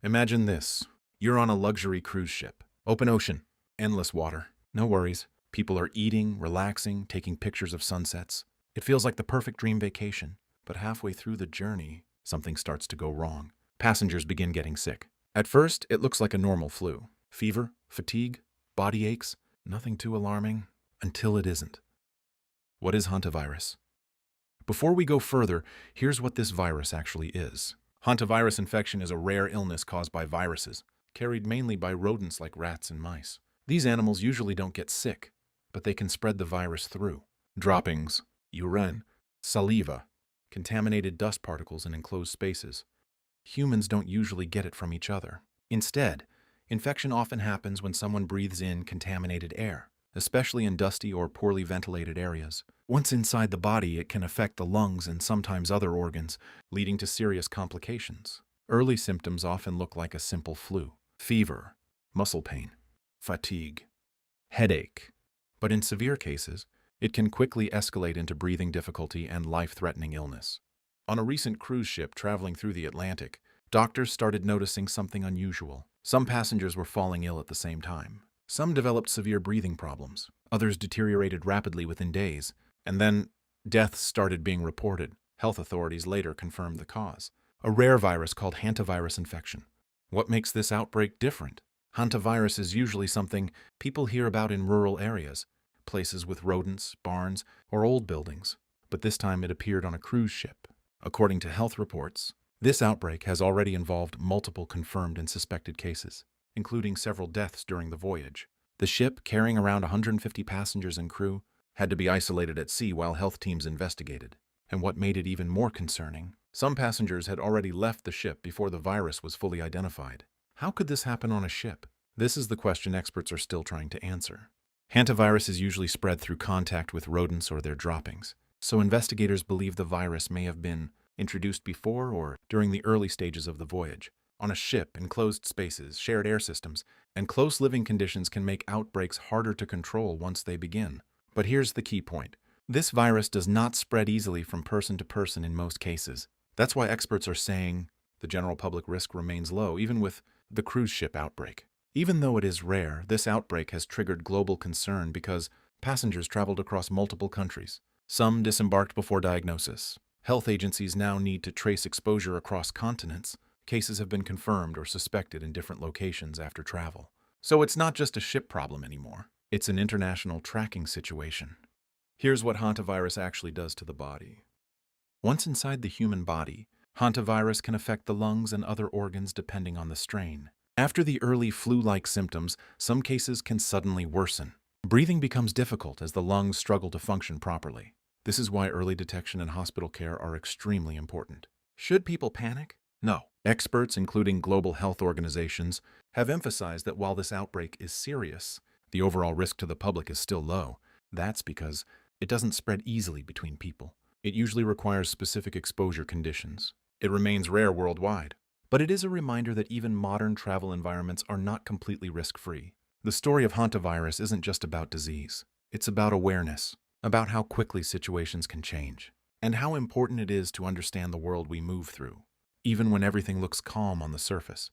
Imagine this. You're on a luxury cruise ship. Open ocean. Endless water. No worries. People are eating, relaxing, taking pictures of sunsets. It feels like the perfect dream vacation. But halfway through the journey, something starts to go wrong. Passengers begin getting sick. At first, it looks like a normal flu. Fever, fatigue, body aches, nothing too alarming, until it isn't. What is hantavirus? Before we go further, here's what this virus actually is. Hantavirus infection is a rare illness caused by viruses, carried mainly by rodents like rats and mice. These animals usually don't get sick, but they can spread the virus through droppings, urine, saliva, contaminated dust particles in enclosed spaces. Humans don't usually get it from each other. Instead, infection often happens when someone breathes in contaminated air, especially in dusty or poorly ventilated areas. Once inside the body, it can affect the lungs and sometimes other organs, leading to serious complications. Early symptoms often look like a simple flu: fever, muscle pain, fatigue, headache. But in severe cases, it can quickly escalate into breathing difficulty and life-threatening illness. On a recent cruise ship traveling through the Atlantic, doctors started noticing something unusual. Some passengers were falling ill at the same time. Some developed severe breathing problems. Others deteriorated rapidly within days. And then, deaths started being reported. Health authorities later confirmed the cause: a rare virus called hantavirus infection. What makes this outbreak different? Hantavirus is usually something people hear about in rural areas, places with rodents, barns, or old buildings. But this time it appeared on a cruise ship. According to health reports, this outbreak has already involved multiple confirmed and suspected cases, including several deaths during the voyage. The ship, carrying around 150 passengers and crew, had to be isolated at sea while health teams investigated. And what made it even more concerning, some passengers had already left the ship before the virus was fully identified. How could this happen on a ship? This is the question experts are still trying to answer. Hantavirus is usually spread through contact with rodents or their droppings, so investigators believe the virus may have been introduced before or during the early stages of the voyage. On a ship, enclosed spaces, shared air systems, and close living conditions can make outbreaks harder to control once they begin. But here's the key point. This virus does not spread easily from person to person in most cases. That's why experts are saying the general public risk remains low, even with the cruise ship outbreak. Even though it is rare, this outbreak has triggered global concern because passengers traveled across multiple countries. Some disembarked before diagnosis. Health agencies now need to trace exposure across continents. Cases have been confirmed or suspected in different locations after travel. So it's not just a ship problem anymore. It's an international tracking situation. Here's what hantavirus actually does to the body. Once inside the human body, hantavirus can affect the lungs and other organs depending on the strain. After the early flu-like symptoms, some cases can suddenly worsen. Breathing becomes difficult as the lungs struggle to function properly. This is why early detection and hospital care are extremely important. Should people panic? No. Experts, including global health organizations, have emphasized that while this outbreak is serious, the overall risk to the public is still low. That's because it doesn't spread easily between people. It usually requires specific exposure conditions. It remains rare worldwide. But it is a reminder that even modern travel environments are not completely risk-free. The story of hantavirus isn't just about disease. It's about awareness, about how quickly situations can change, and how important it is to understand the world we move through. Even when everything looks calm on the surface,